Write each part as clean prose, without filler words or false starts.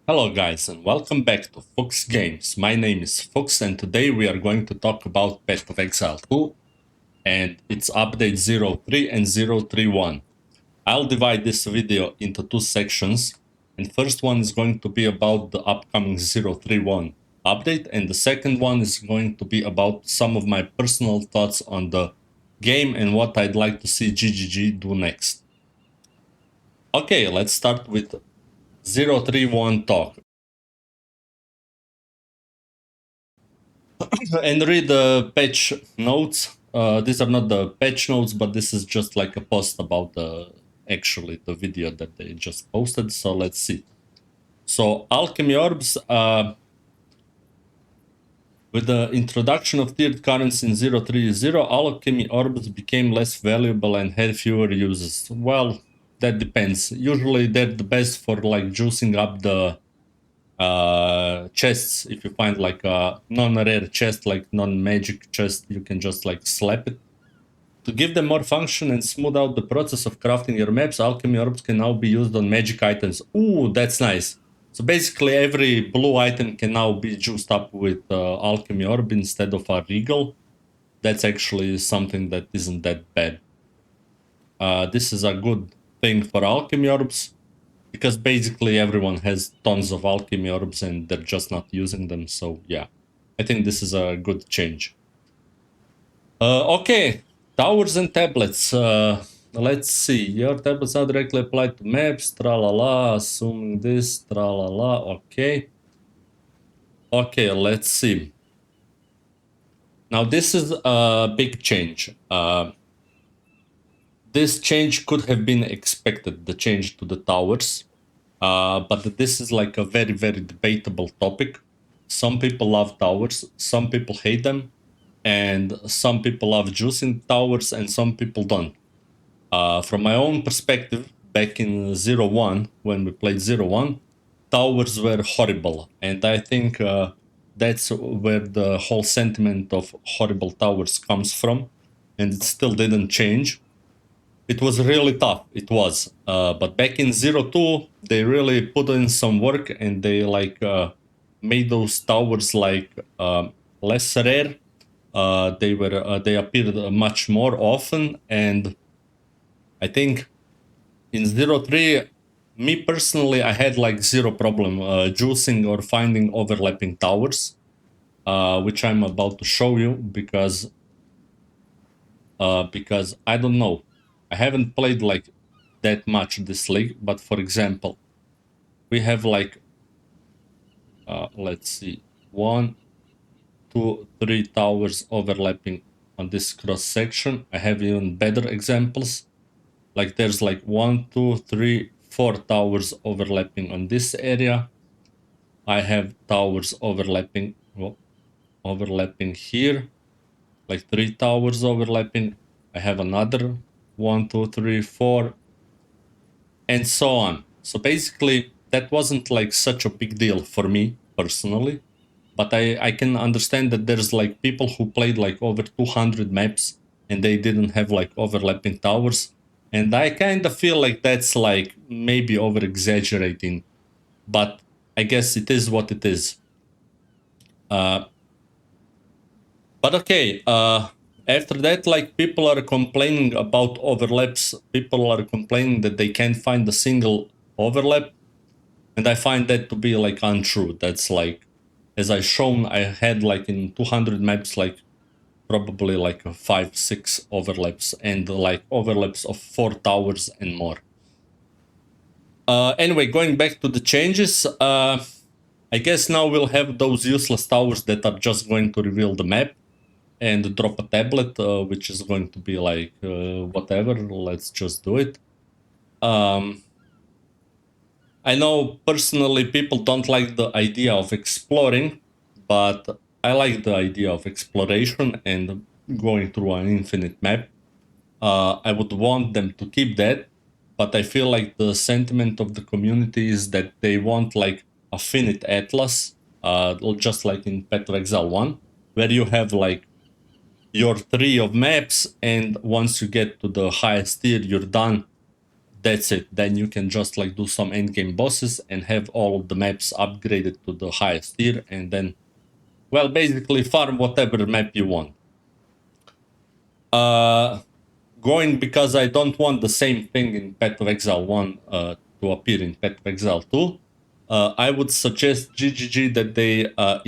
Hello guys and welcome back to Fox Games. My name is Fox and today we are going to talk about Path of Exile 2 and its update 03 and 031. I'll divide this video into two sections, and first one is going to be about the upcoming 031 update, and the second one is going to be about some of my personal thoughts on the game and what I'd like to see GGG do next. Okay, let's start with 031 talk. And read the patch notes. These are not the patch notes, but this is just like a post about the video that they just posted. So let's see. So alchemy orbs, with the introduction of tiered currency in 030, alchemy orbs became less valuable and had fewer uses. Well, that depends. Usually they're the best for like juicing up the chests. If you find like a non-rare chest, like non-magic chest, you can just like slap it. To give them more function and smooth out the process of crafting your maps, alchemy orbs can now be used on magic items. Ooh, that's nice. So basically every blue item can now be juiced up with alchemy orb instead of a regal. That's actually something that isn't that bad. This is a good thing for alchemy orbs, because basically everyone has tons of alchemy orbs and they're just not using them. So yeah, I think this is a good change. Okay, towers and tablets. Let's see. Your tablets are directly applied to maps. Tralala. Assuming this. Tralala. Okay. Okay, let's see. Now this is a big change. This change could have been expected, the change to the towers. But this is like a very, very debatable topic. Some people love towers, some people hate them, and some people love juicing towers, and some people don't. From my own perspective, back in 01, when we played 01, towers were horrible. And I think that's where the whole sentiment of horrible towers comes from. And it still didn't change. It was really tough. It was. But back in 02, they really put in some work and they like made those towers like less rare. They appeared much more often, and I think in 03, me personally, I had like zero problem juicing or finding overlapping towers, which I'm about to show you because I don't know. I haven't played like that much this league, but for example, we have like let's see, one, two, three towers overlapping on this cross section. I have even better examples. Like there's like one, two, three, four towers overlapping on this area. I have towers overlapping, well, overlapping here, like three towers overlapping. I have another one, two, three, four, and so on. So basically, that wasn't like such a big deal for me personally, but I can understand that there's like people who played like over 200 maps and they didn't have like overlapping towers. And I kind of feel like that's like maybe over exaggerating, but I guess it is what it is. Uh, but okay, after that, like people are complaining about overlaps. People are complaining that they can't find a single overlap. And I find that to be like untrue. That's like, as I shown, I had like in 200 maps, like probably like 5, 6 overlaps and like overlaps of 4 towers and more. Anyway, going back to the changes, I guess now we'll have those useless towers that are just going to reveal the map and drop a tablet, which is going to be like whatever, let's just do it. I know personally people don't like the idea of exploring, but I like the idea of exploration and going through an infinite map. I would want them to keep that, but I feel like the sentiment of the community is that they want like a finite atlas, just like in Path of Exile 1, where you have like your tree of maps, and once you get to the highest tier, you're done. that's it. Then you can just like do some endgame bosses and have all of the maps upgraded to the highest tier, and then, well, basically farm whatever map you want. Going because I don't want the same thing in Path of Exile 1 to appear in Path of Exile 2. I would suggest GGG that they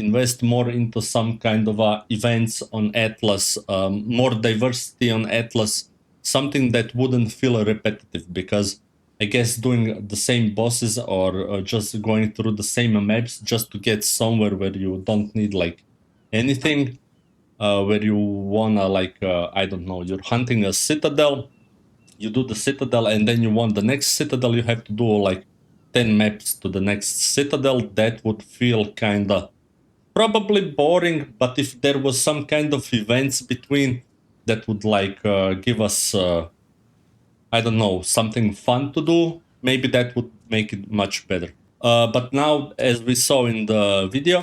invest more into some kind of events on Atlas, more diversity on Atlas, something that wouldn't feel repetitive, because I guess doing the same bosses or just going through the same maps just to get somewhere where you don't need like anything, where you wanna like I don't know, you're hunting a citadel, you do the citadel, and then you want the next citadel, you have to do like 10 maps to the next citadel. That would feel kinda probably boring, but if there was some kind of events between that would like give us I don't know, something fun to do, maybe that would make it much better. But now, as we saw in the video,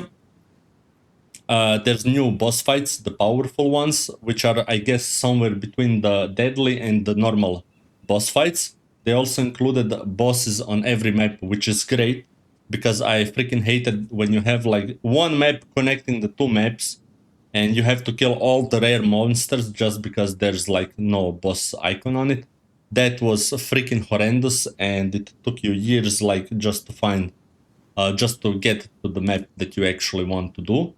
there's new boss fights, the powerful ones, which are, I guess, somewhere between the deadly and the normal boss fights. They also included bosses on every map, which is great, because I freaking hated when you have like one map connecting the two maps and you have to kill all the rare monsters just because there's like no boss icon on it. That was freaking horrendous, and it took you years like just to find, just to get to the map that you actually want to do.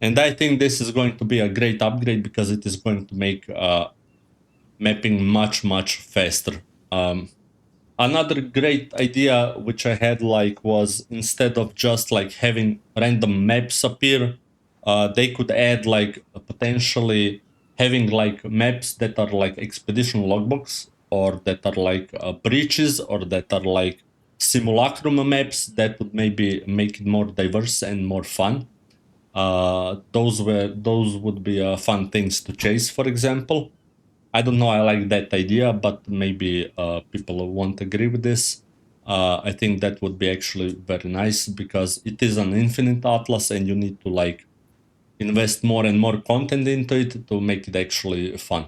And I think this is going to be a great upgrade because it is going to make mapping much, much faster. Another great idea which I had like was, instead of just like having random maps appear, they could add like potentially having like maps that are like expedition logbooks, or that are like breaches, or that are like simulacrum maps. That would maybe make it more diverse and more fun. Those would be fun things to chase, for example. I don't know, I like that idea, but maybe people won't agree with this. I think that would be actually very nice, because it is an infinite atlas and you need to like invest more and more content into it to make it actually fun.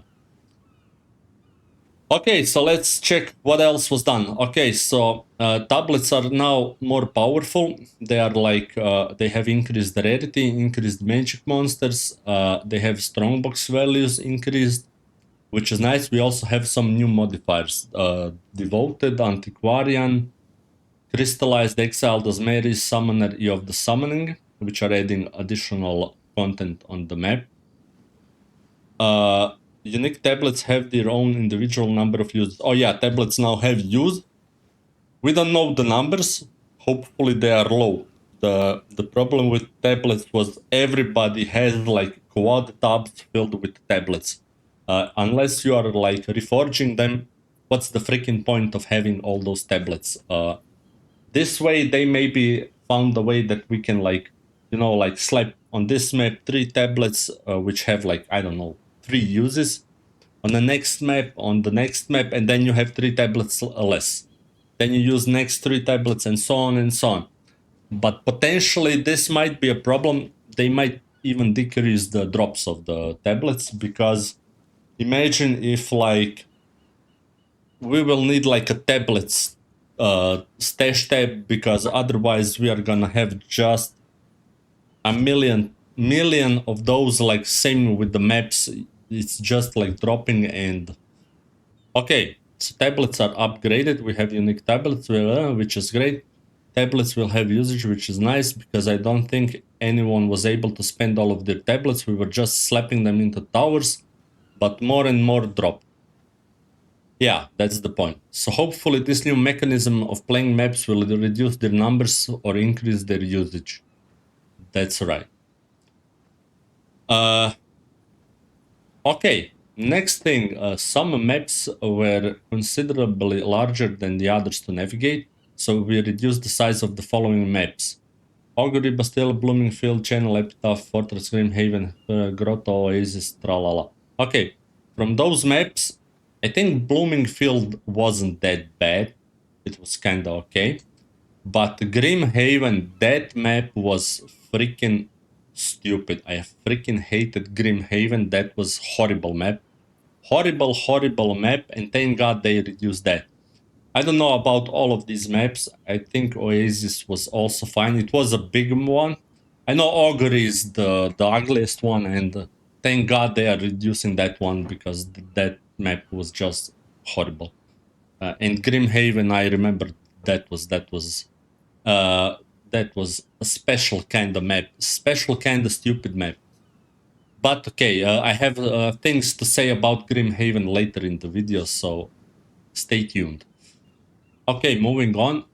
Okay, so let's check what else was done. Okay, so tablets are now more powerful. They are like, they have increased rarity, increased magic monsters, they have strongbox values increased, which is nice. We also have some new modifiers: Devoted, Antiquarian, Crystallized, Exile, Dosmeris, Summoner, E of the Summoning, which are adding additional content on the map. Uh, Unique tablets have their own individual number of users. Oh yeah, tablets now have use. We don't know the numbers. Hopefully they are low. The problem with tablets was everybody has like quad tabs filled with tablets. Unless you are like reforging them, what's the freaking point of having all those tablets? This way they maybe found a way that we can like, you know, like slap on this map 3 tablets, which have like, I don't know, 3 uses, on the next map, on the next map, and then you have 3 tablets less. Then you use next 3 tablets, and so on and so on. But potentially this might be a problem. They might even decrease the drops of the tablets, because imagine if like we will need like a tablets stash tab, because otherwise we are gonna have just a million of those, like same with the maps. It's just like dropping. And okay, so tablets are upgraded. We have unique tablets, which is great. Tablets will have usage, which is nice, because I don't think anyone was able to spend all of their tablets. We were just slapping them into towers, but more and more drop. Yeah, that's the point. So hopefully this new mechanism of playing maps will reduce their numbers or increase their usage. That's right. Uh, Okay, next thing, some maps were considerably larger than the others to navigate, so we reduced the size of the following maps: Augury, Bastille, Bloomingfield, Channel, Epitaph, Fortress, Grimhaven, Grotto, Oasis, tralala. Okay, from those maps, I think Bloomingfield wasn't that bad. It was kinda okay. But Grimhaven, that map was freaking stupid. I freaking hated Grimhaven. That was horrible map. Horrible, horrible map. And thank God they reduced that. I don't know about all of these maps. I think Oasis was also fine. It was a big one. I know Augury is the ugliest one, and thank God they are reducing that one because that map was just horrible. And Grimhaven, I remember uh, that was a special kind of map, special kind of stupid map. But okay, I have things to say about Grimhaven later in the video, so stay tuned. Okay, moving on.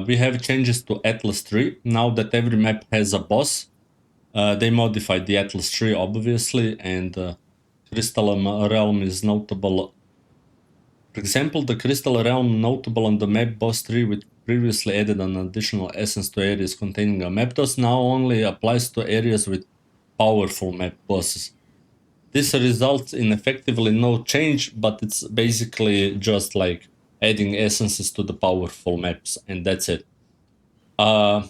We have changes to Atlas tree. Now that every map has a boss, they modified the Atlas tree, obviously, and Crystal Realm is notable. For example, the Crystal Realm notable on the map boss tree, which previously added an additional essence to areas containing a map boss, now only applies to areas with powerful map bosses. This results in effectively no change, but it's basically just like adding essences to the powerful maps, and that's it. Uh,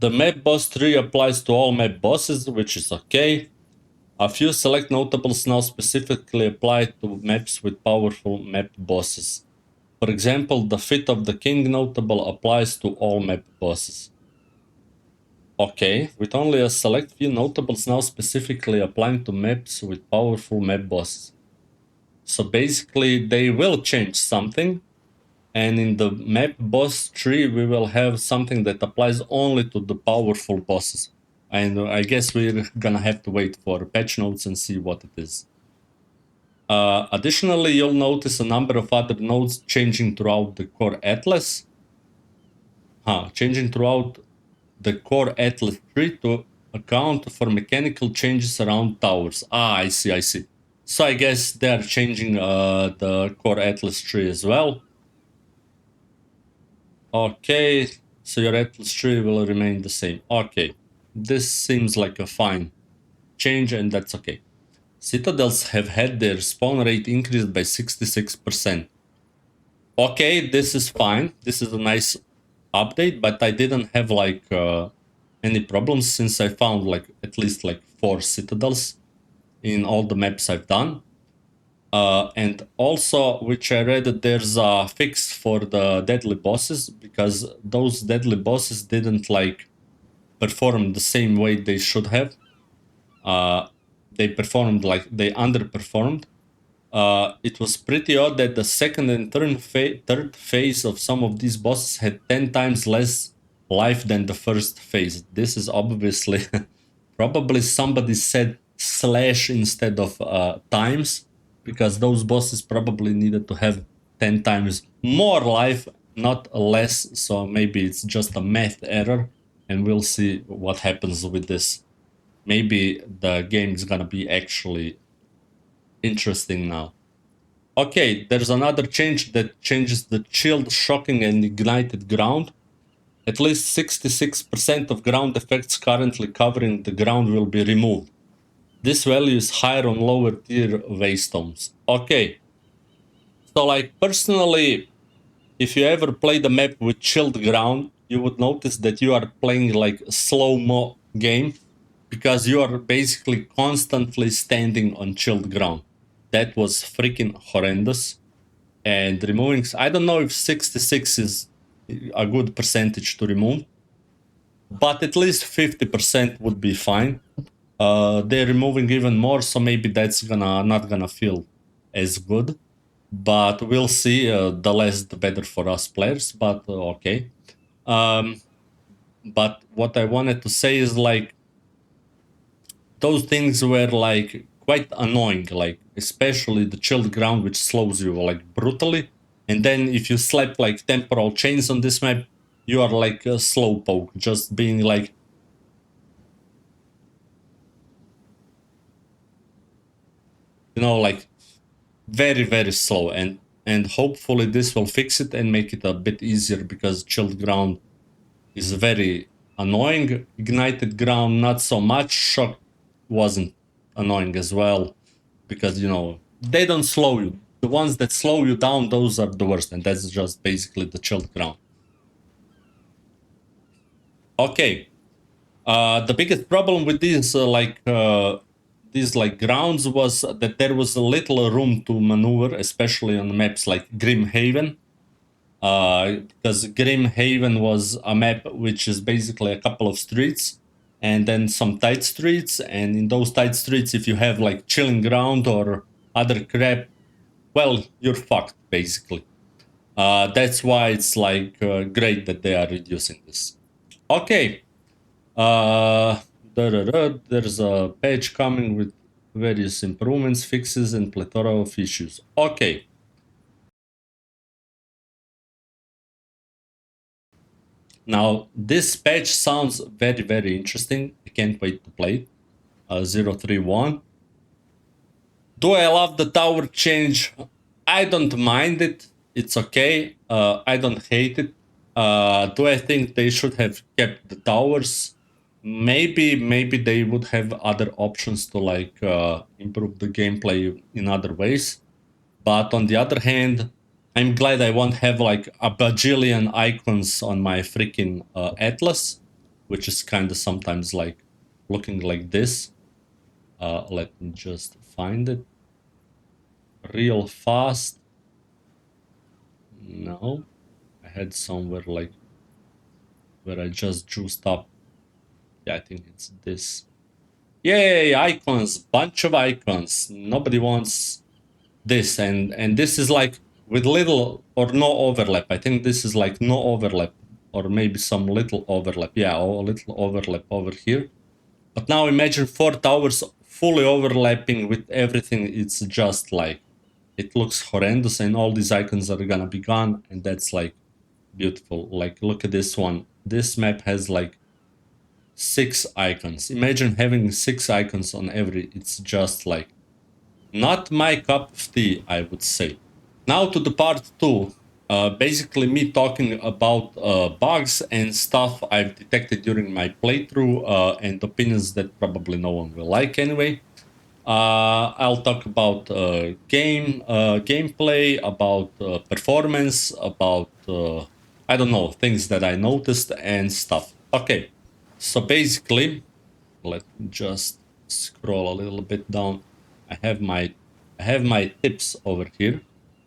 the map boss tree applies to all map bosses, which is okay. A few select notables now specifically apply to maps with powerful map bosses. For example, the Fit of the King notable applies to all map bosses. Okay, with only a select few notables now specifically applying to maps with powerful map bosses. So basically, they will change something, and in the map boss tree, we will have something that applies only to the powerful bosses. And I guess we're gonna have to wait for patch notes and see what it is. Additionally, you'll notice a number of other nodes changing throughout the core atlas. Changing throughout the core atlas tree to account for mechanical changes around towers. I see, I see. So I guess they're changing the core atlas tree as well. Okay, so your atlas tree will remain the same. Okay, this seems like a fine change, and that's okay. Citadels have had their spawn rate increased by 66%. Okay, this is fine. This is a nice update, but I didn't have like any problems since I found like at least like 4 citadels in all the maps I've done. And also, which I read that there's a fix for the deadly bosses because those deadly bosses didn't like perform the same way they should have. Uh, they performed like they underperformed. It was pretty odd that the second and third phase of some of these bosses had 10 times less life than the first phase. This is obviously probably somebody said slash instead of times because those bosses probably needed to have 10 times more life, not less. So maybe it's just a math error, and we'll see what happens with this. Maybe the game is gonna be actually interesting now. Okay, there's another change that changes the chilled, shocking, and ignited ground. At least 66% of ground effects currently covering the ground will be removed. This value is higher on lower tier waystones. Okay, so like personally, if you ever play the map with chilled ground, you would notice that you are playing like a slow-mo game because you are basically constantly standing on chilled ground. That was freaking horrendous. And removing, I don't know if 66 is a good percentage to remove, but at least 50% would be fine. They're removing even more, so maybe that's gonna not gonna feel as good, but we'll see. The less the better for us players, but okay. um, but what I wanted to say is like those things were like quite annoying, like especially the chilled ground, which slows you like brutally. And then if you slap like temporal chains on this map, you are like a slowpoke, just being like, like very very slow. And hopefully this will fix it and make it a bit easier because chilled ground is very annoying. Ignited ground not so much. Shock wasn't annoying as well because they don't slow you. The ones that slow you down, those are the worst, and that's just basically the chilled ground. Okay, the biggest problem with these like grounds was that there was a little room to maneuver, especially on maps like Grimhaven. because Grim Haven was a map which is basically a couple of streets and then some tight streets. And in those tight streets, if you have like chilling ground or other crap, well, you're fucked basically. That's why it's like great that they are reducing this. Okay. Uh, there's a patch coming with various improvements, fixes, and plethora of issues. Okay. Now, this patch sounds very, very interesting. I can't wait to play it. 031. Do I love the tower change? I don't mind it. It's okay. I don't hate it. Do I think they should have kept the towers? Maybe they would have other options to like improve the gameplay in other ways. But on the other hand, I'm glad I won't have like a bajillion icons on my freaking atlas, which is kind of sometimes like looking like this. Let me just find it real fast. No, I had somewhere like where I just juiced up. Yeah, I think it's this. Yay, icons, bunch of icons. Nobody wants this, and this is like with little or no overlap. I think this is like no overlap, or maybe some little overlap. Yeah, a little overlap over here. But now imagine four towers fully overlapping with everything. It's just like it looks horrendous, and all these icons are gonna be gone, and that's like beautiful. Like look at this one. This map has like 6 icons. Imagine having 6 icons on every. It's just like not my cup of tea, I would say. Now to the part two. Basically, me talking about bugs and stuff I've detected during my playthrough and opinions that probably no one will like anyway. I'll talk about gameplay, about performance, about I don't know things that I noticed and stuff. Okay, so basically, let me just scroll a little bit down. I have my I have my tips over here,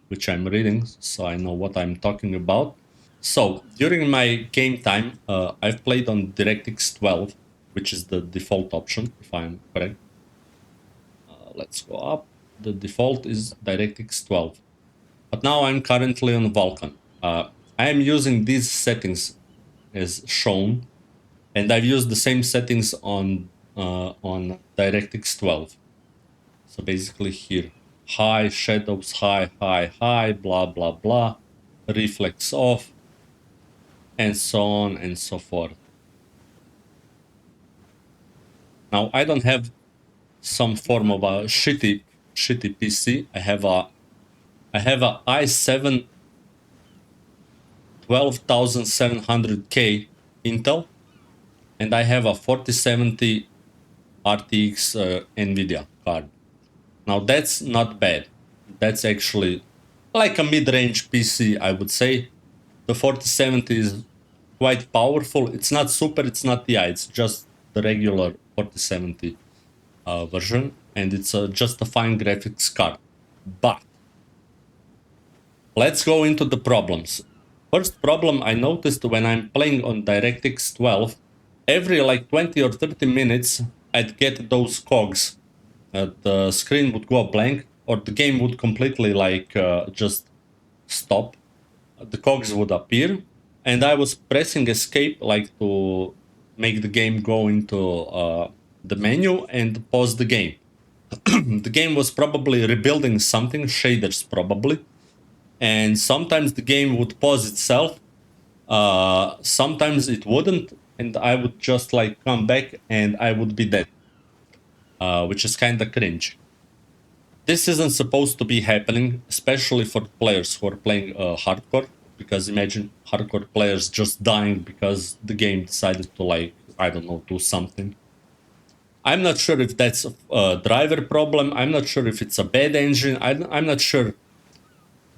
which I'm reading, so I know what I'm talking about. So during my game time, I've played on DirectX 12, which is the default option, if I'm correct. Let's go up. The default is DirectX 12, but now I'm currently on Vulkan. I am using these settings as shown, and I've used the same settings on DirectX 12. So basically here, high shadows, high, blah blah blah, reflex off, and so on and so forth. Now I don't have some form of a shitty PC. I have a i7 12700K Intel, and I have a 4070 RTX Nvidia card. Now that's not bad. That's actually like a mid-range PC, I would say. The 4070 is quite powerful. It's not super, it's not TI, it's just the regular 4070 version, and it's just a fine graphics card. But let's go into the problems. First problem I noticed when I'm playing on DirectX 12, every like 20 or 30 minutes, I'd get those cogs. The screen would go blank, or the game would completely like just stop. The cogs would appear, and I was pressing escape like to make the game go into the menu and pause the game. The game was probably rebuilding something, shaders probably, and sometimes the game would pause itself, sometimes it wouldn't, and I would just like come back and I would be dead, which is kind of cringe. This isn't supposed to be happening, especially for players who are playing hardcore, because imagine hardcore players just dying because the game decided to like, I don't know, do something. I'm not sure if that's a driver problem. I'm not sure if it's a bad engine. I'm not sure,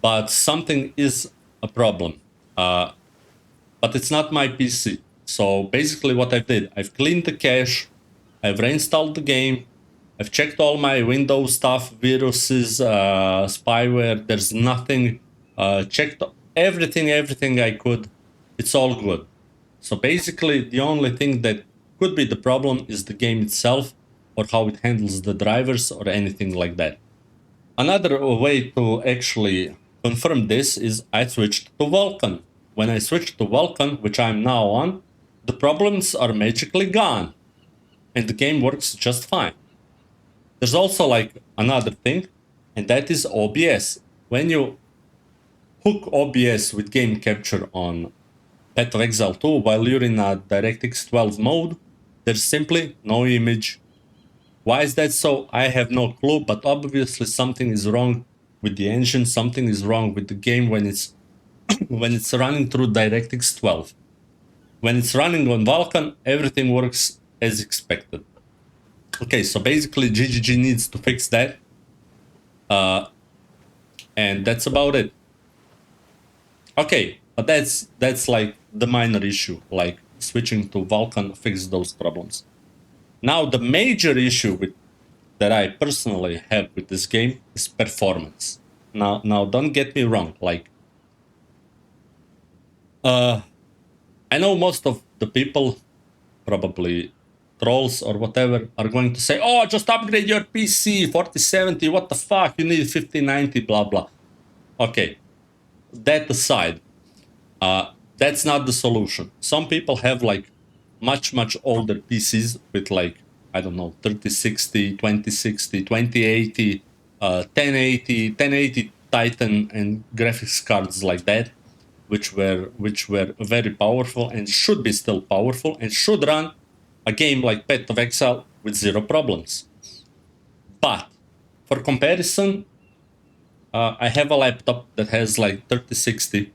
but something is a problem. But it's not my PC. So basically, what I did, I've cleaned the cache, I've reinstalled the game, I've checked all my Windows stuff, viruses, spyware. There's nothing. Checked everything I could. It's all good. So basically, the only thing that could be the problem is the game itself, or how it handles the drivers, or anything like that. Another way to actually confirm this is I switched to Vulkan. When I switched to Vulkan, which I'm now on, the problems are magically gone, and the game works just fine. There's also like another thing, and that is OBS. When you hook OBS with game capture on Path of Exile 2 while you're in a DirectX 12 mode, there's simply no image. Why is that so? I have no clue, but obviously something is wrong with the engine, something is wrong with the game when it's when it's running through DirectX 12. When it's running on Vulkan, everything works as expected. Okay, so basically GGG needs to fix that. And that's about it. Okay, but that's like the minor issue, like switching to Vulkan fixes those problems. Now the major issue with that I personally have with this game is performance. Now don't get me wrong, like I know most of the people, probably trolls or whatever, are going to say, "Oh, just upgrade your PC 4070. What the fuck? You need 5090, blah blah." Okay, that aside, that's not the solution. Some people have like much older PCs with like I don't know 3060, 2060, 2080, 1080 Titan and graphics cards like that, which were very powerful and should be still powerful and should run a game like Path of Exile with zero problems. But for comparison, I have a laptop that has like 3060,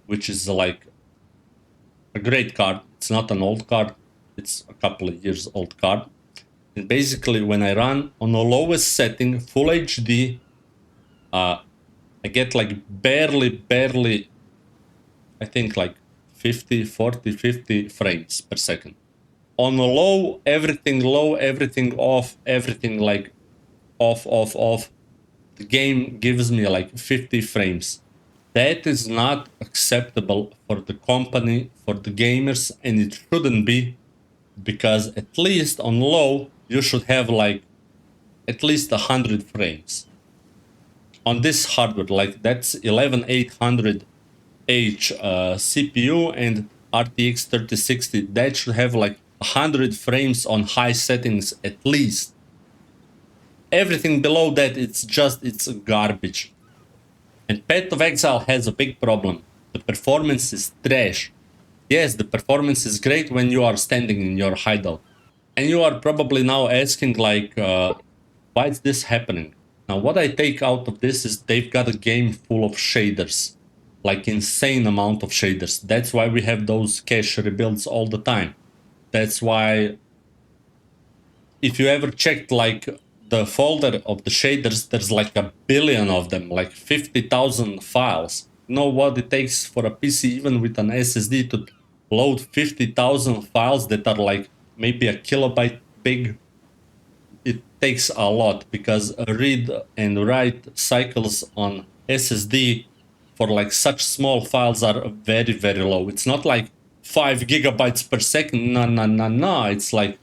which is like a great card. It's not an old card, it's a couple of years old card. And basically, when I run on the lowest setting, full HD, I get like barely, I think like 50, 40, 50 frames per second. On the low, everything off, everything like off. The game gives me like 50 frames. That is not acceptable for the company, for the gamers, and it shouldn't be, because at least on low you should have like at least 100 frames on this hardware. Like that's 11800H CPU and RTX 3060. That should have like 100 frames on high settings at least. Everything below that, it's garbage. And Path of Exile has a big problem. The performance is trash. Yes, the performance is great when you are standing in your hideout. And you are probably now asking, like, why is this happening? Now, what I take out of this is they've got a game full of shaders, like insane amount of shaders. That's why we have those cache rebuilds all the time. That's why, if you ever checked, like, the folder of the shaders, there's like a billion of them, like 50,000 files. You know what it takes for a PC, even with an SSD, to load 50,000 files that are like maybe a kilobyte big? It takes a lot, because read and write cycles on SSD for like such small files are very low. It's not like 5 gigabytes per second. No. It's like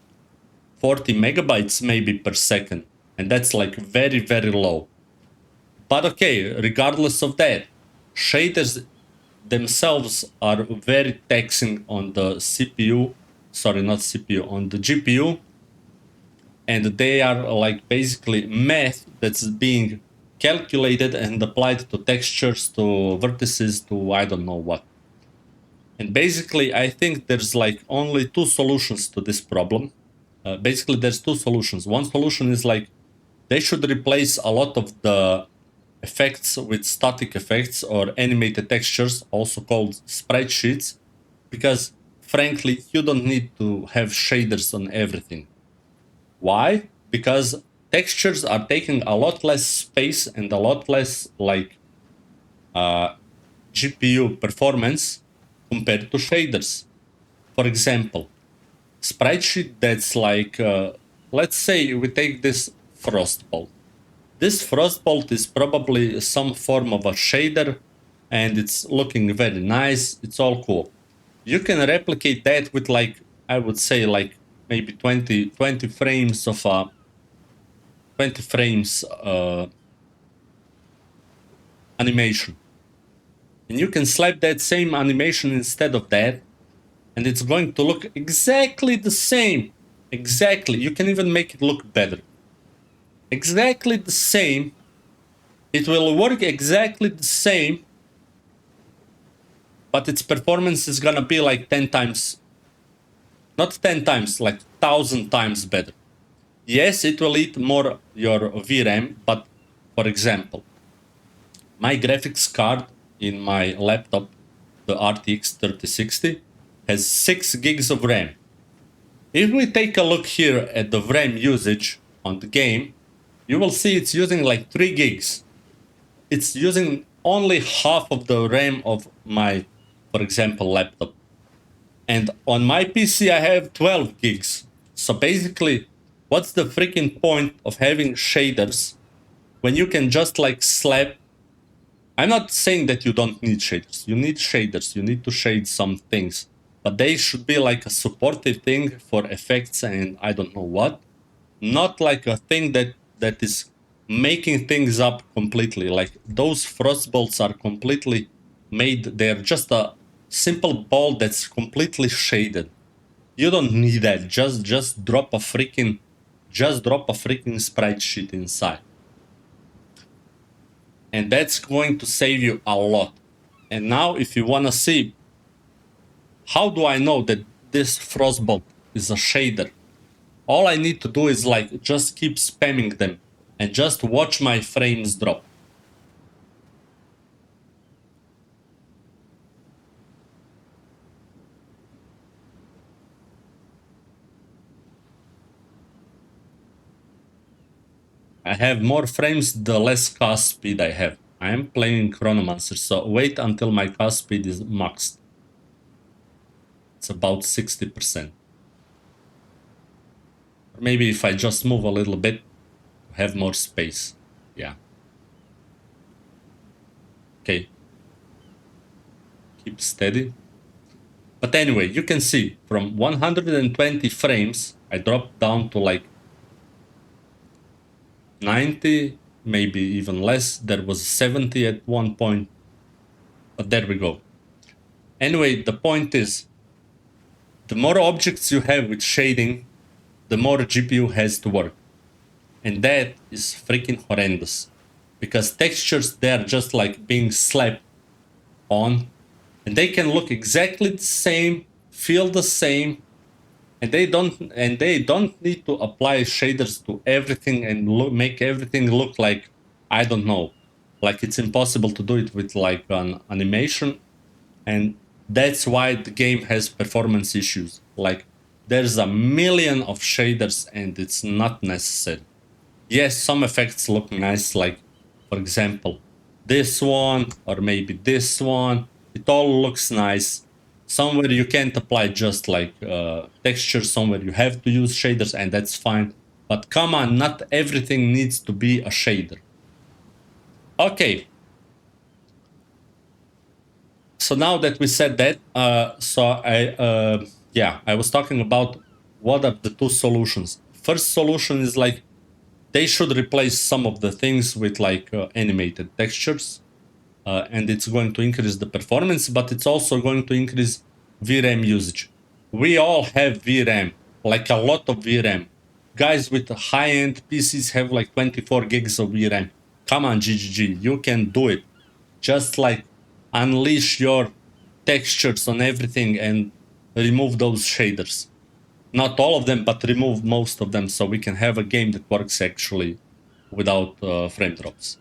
40 megabytes maybe per second. And that's like very low. But okay, regardless of that, shaders themselves are very taxing on the CPU. Sorry, not CPU, on the GPU. And they are like basically math that's being calculated and applied to textures, to vertices, to I don't know what. And basically, I think there's like only two solutions to this problem. Basically, there's two solutions. One solution is like they should replace a lot of the effects with static effects or animated textures, also called sprite sheets, because frankly, you don't need to have shaders on everything. Why? Because textures are taking a lot less space and a lot less like GPU performance compared to shaders. For example, sprite sheet that's like, let's say we take this frostbolt. This frostbolt is probably some form of a shader and it's looking very nice. It's all cool. You can replicate that with like, I would say like maybe 20 frames of 20 frames animation. And you can slap that same animation instead of that, and it's going to look exactly the same. Exactly. You can even make it look better. Exactly the same. It will work exactly the same, but its performance is gonna be like 10 times, not 10 times, like 1,000 times better. Yes, it will eat more your VRAM, but for example, my graphics card in my laptop, the RTX 3060, has 6 gigs of RAM. If we take a look here at the RAM usage on the game, you will see it's using like 3 gigs. It's using only half of the RAM of my, for example, laptop. And on my PC, I have 12 gigs. So basically, what's the freaking point of having shaders when you can just like slap? I'm not saying that you don't need shaders. You need shaders. You need to shade some things. But they should be like a supportive thing for effects and I don't know what. Not like a thing that is making things up completely. Like those frost bolts are completely made. They're just a simple ball that's completely shaded. You don't need that. Just drop a freaking sprite sheet inside. And that's going to save you a lot. And now if you want to see how do I know that this frostbolt is a shader, all I need to do is like just keep spamming them and just watch my frames drop. I have more frames the less cast speed I have. I am playing Chronomancer, so wait until my cast speed is maxed. It's about 60%. Or maybe if I just move a little bit, have more space. Yeah. Okay. Keep steady. But anyway, you can see from 120 frames, I dropped down to like 90, maybe even less. There was 70 at one point. But there we go. Anyway, the point is, the more objects you have with shading, the more GPU has to work. And that is freaking horrendous. Because textures, they're just like being slapped on. And they can look exactly the same, feel the same, and they don't need to apply shaders to everything and make everything look like, I don't know, like it's impossible to do it with like an animation. And that's why the game has performance issues. Like there's a million of shaders and it's not necessary. Yes, some effects look nice, like for example this one or maybe this one, it all looks nice. Somewhere you can't apply just like texture, somewhere you have to use shaders and that's fine. But come on, not everything needs to be a shader. Okay, so now that we said that, I was talking about what are the two solutions. First solution is like they should replace some of the things with like animated textures, and it's going to increase the performance, but it's also going to increase VRAM usage. We all have VRAM, like a lot of VRAM. Guys with high-end PCs have like 24 gigs of VRAM. Come on, GGG, you can do it. Just like unleash your textures on everything and remove those shaders. Not all of them, but remove most of them so we can have a game that works actually without frame drops.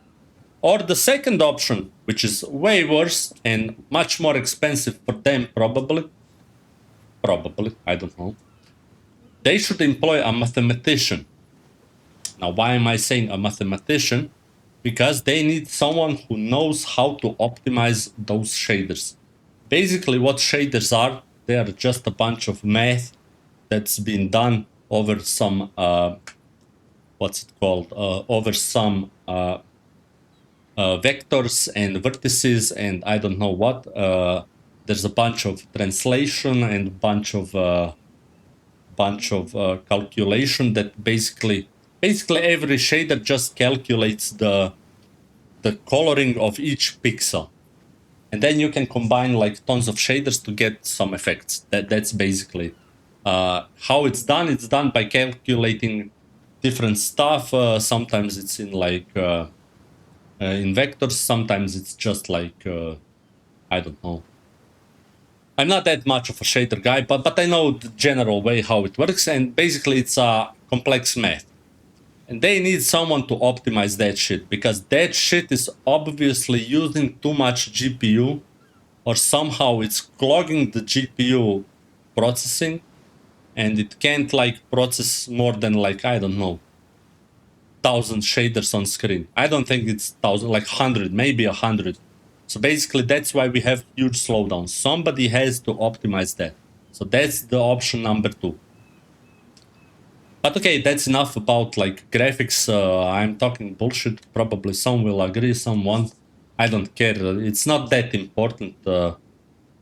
Or the second option, which is way worse and much more expensive for them, probably, I don't know. They should employ a mathematician. Now, why am I saying a mathematician? Because they need someone who knows how to optimize those shaders. Basically, what shaders are, they are just a bunch of math that's been done over some, what's it called? Over some vectors and vertices and I don't know what. There's a bunch of translation and bunch of calculation that basically every shader just calculates the coloring of each pixel, and then you can combine like tons of shaders to get some effects. That's basically how it's done. It's done by calculating different stuff. Sometimes it's in in vectors. Sometimes it's just I don't know. I'm not that much of a shader guy, but I know the general way how it works, and basically it's a complex math. And they need someone to optimize that shit because that shit is obviously using too much GPU, or somehow it's clogging the GPU processing, and it can't like process more than I don't know, 1,000 shaders on screen. I don't think it's 1,000, like 100, maybe 100. So basically, that's why we have huge slowdowns. Somebody has to optimize that. So that's the option number 2. But okay, that's enough about like graphics. I'm talking bullshit. Probably some will agree, some won't. I don't care. It's not that important. But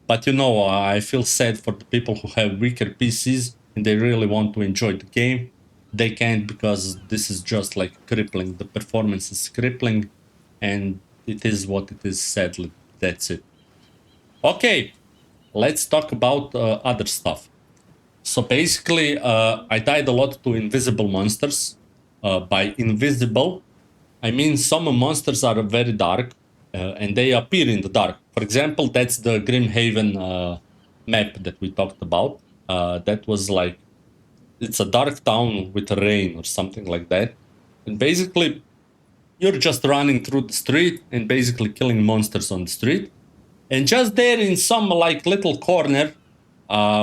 I feel sad for the people who have weaker PCs and they really want to enjoy the game. They can't because this is just like crippling. The performance is crippling, and it is what it is, sadly. That's it. Okay, let's talk about other stuff. So basically, I died a lot to invisible monsters. By invisible, I mean some monsters are very dark and they appear in the dark. For example, that's the Grimhaven map that we talked about. That was like, it's a dark town with rain or something like that. And basically, you're just running through the street and basically killing monsters on the street. And just there in some like little corner,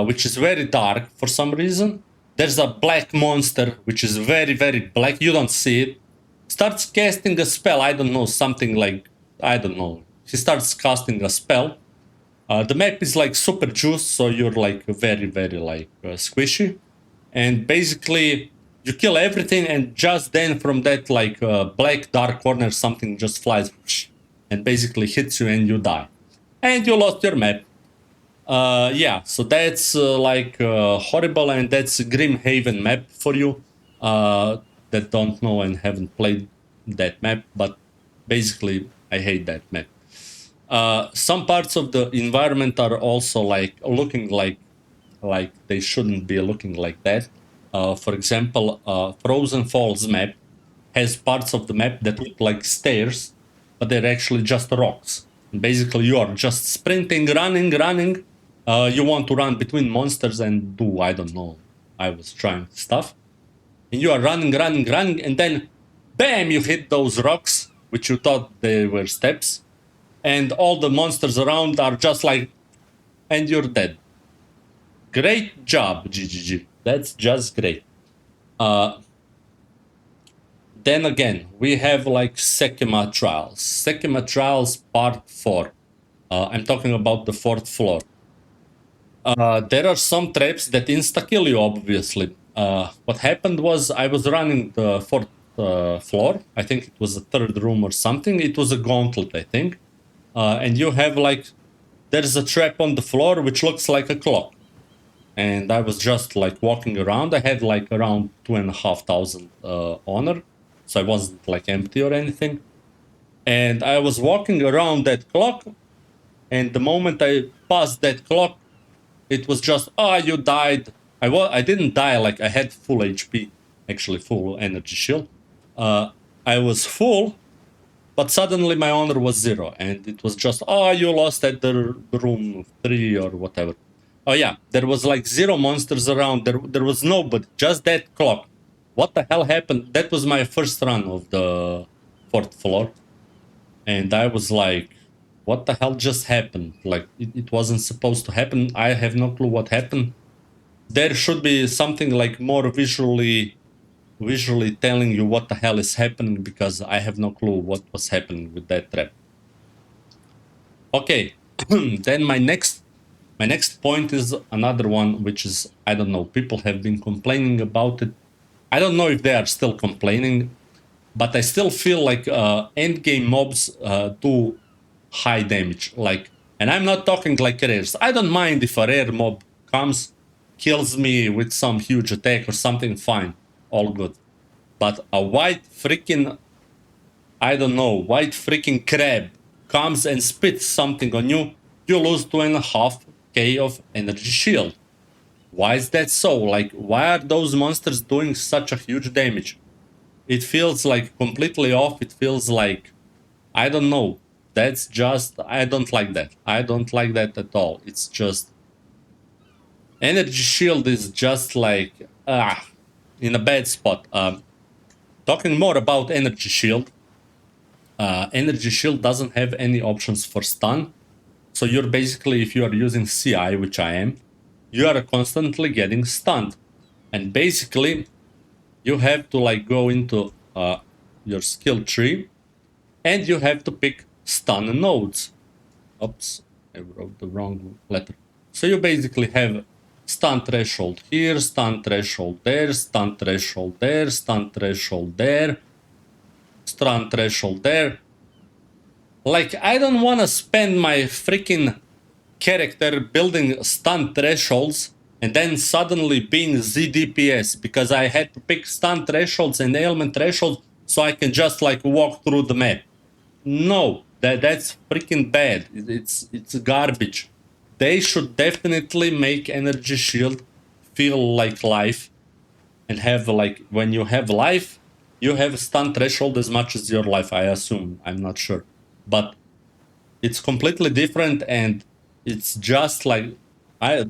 which is very dark for some reason, there's a black monster which is very, very black. You don't see it. Starts casting a spell. I don't know, something like, I don't know. He starts casting a spell. The map is like super juice, so you're like very, very squishy. And basically, you kill everything, and just then from that black dark corner, something just flies and basically hits you, and you die, and you lost your map. Yeah, so that's horrible, and that's Grimhaven map for you that don't know and haven't played that map. But basically, I hate that map. Some parts of the environment are also like looking like they shouldn't be looking like that. For example, Frozen Falls map has parts of the map that look like stairs, but they're actually just rocks. And basically, you are just sprinting, running. You want to run between monsters and do, I don't know, I was trying stuff. And you are running, and then bam, you hit those rocks, which you thought they were steps. And all the monsters around are just like, and you're dead. Great job, GGG. That's just great. Then again, we have like Sekima Trials. Sekima Trials Part 4. I'm talking about the 4th floor. There are some traps that insta-kill you, obviously. What happened was I was running the 4th floor. I think it was the 3rd room or something. It was a gauntlet, I think. And you have there's a trap on the floor which looks like a clock. And I was just like walking around. I had like around 2,500 honor, so I wasn't like empty or anything. And I was walking around that clock, and the moment I passed that clock, it was just, oh, you died. I didn't die, like I had full HP, actually full energy shield. I was full, but suddenly my honor was 0, and it was just, oh, you lost at the room 3 or whatever. Oh yeah, there was like 0 monsters around. There was nobody, just that clock. What the hell happened? That was my first run of the 4th floor, and I was like, what the hell just happened? Like it wasn't supposed to happen. I have no clue what happened. There should be something like more visually telling you what the hell is happening, because I have no clue what was happening with that trap. Okay, then my next point is another one, which is, I don't know, people have been complaining about it. I don't know if they are still complaining. but I still feel like endgame mobs do high damage. Like, and I'm not talking like rares. I don't mind if a rare mob comes, kills me with some huge attack or something, fine, all good. But a white freaking, I don't know, white freaking crab comes and spits something on you, you lose 2.5k of energy shield. Why is that so? Like, why are those monsters doing such a huge damage? It feels like completely off. It feels like, I don't know. That's just, I don't like that. I don't like that at all. It's just, energy shield is just like, in a bad spot. Talking more about energy shield doesn't have any options for stun. So you're basically, if you are using CI, which I am, you are constantly getting stunned. And basically, you have to like go into your skill tree and you have to pick stun nodes. Oops, I wrote the wrong letter. So you basically have stun threshold here, stun threshold there, stun threshold there, stun threshold there, stun threshold there. Like, I don't want to spend my freaking character building stun thresholds and then suddenly being ZDPS because I had to pick stun thresholds and ailment thresholds so I can just like walk through the map. No, that's freaking bad. It's garbage. They should definitely make energy shield feel like life and have like when you have life, you have stun threshold as much as your life. I assume. I'm not sure, but it's completely different and it's just like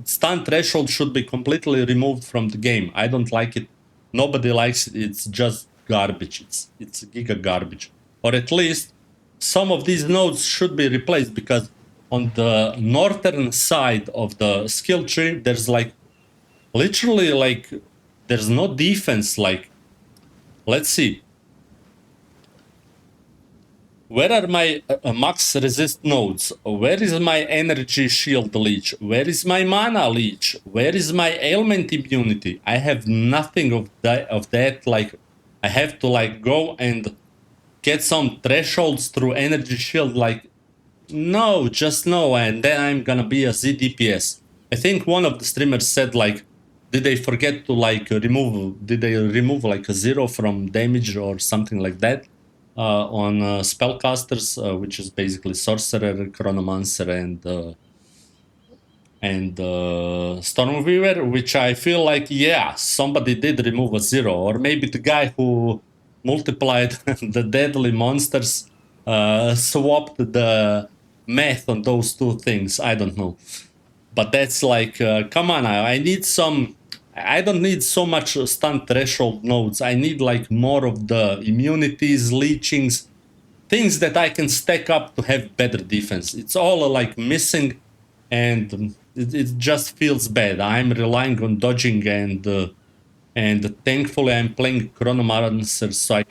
stun threshold should be completely removed from the game. I don't like it. Nobody likes it. It's just garbage. It's giga garbage. Or at least some of these nodes should be replaced because on the northern side of the skill tree there's like literally like there's no defense. Like, let's see, where are my max resist nodes? Where is my energy shield leech? Where is my mana leech? Where is my ailment immunity? I have nothing of that. Like, I have to like go and get some thresholds through energy shield. Like, no, just no, and then I'm gonna be a ZDPS. I think one of the streamers said like, did they forget to like remove? Did they remove like a 0 from damage or something like that on spellcasters, which is basically sorcerer, chronomancer, and Stormweaver, which I feel like, yeah, somebody did remove a 0, or maybe the guy who multiplied the deadly monsters swapped the math on those two things. I don't know, but that's like, come on, I need some. I don't need so much stun threshold nodes. I need like more of the immunities, leechings, things that I can stack up to have better defense. It's all like missing, and it just feels bad. I'm relying on dodging, and thankfully I'm playing Chronomancer, so I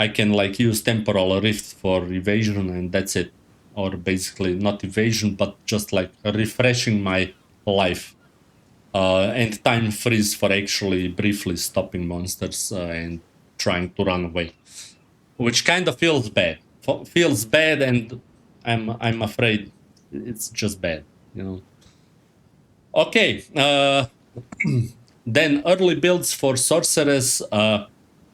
can like use Temporal Rift for evasion, and that's it. Or basically not evasion, but just like refreshing my life. And time freeze for actually briefly stopping monsters and trying to run away, which kind of feels bad. Feels bad, and I'm afraid it's just bad, you know. Okay, then early builds for sorceress,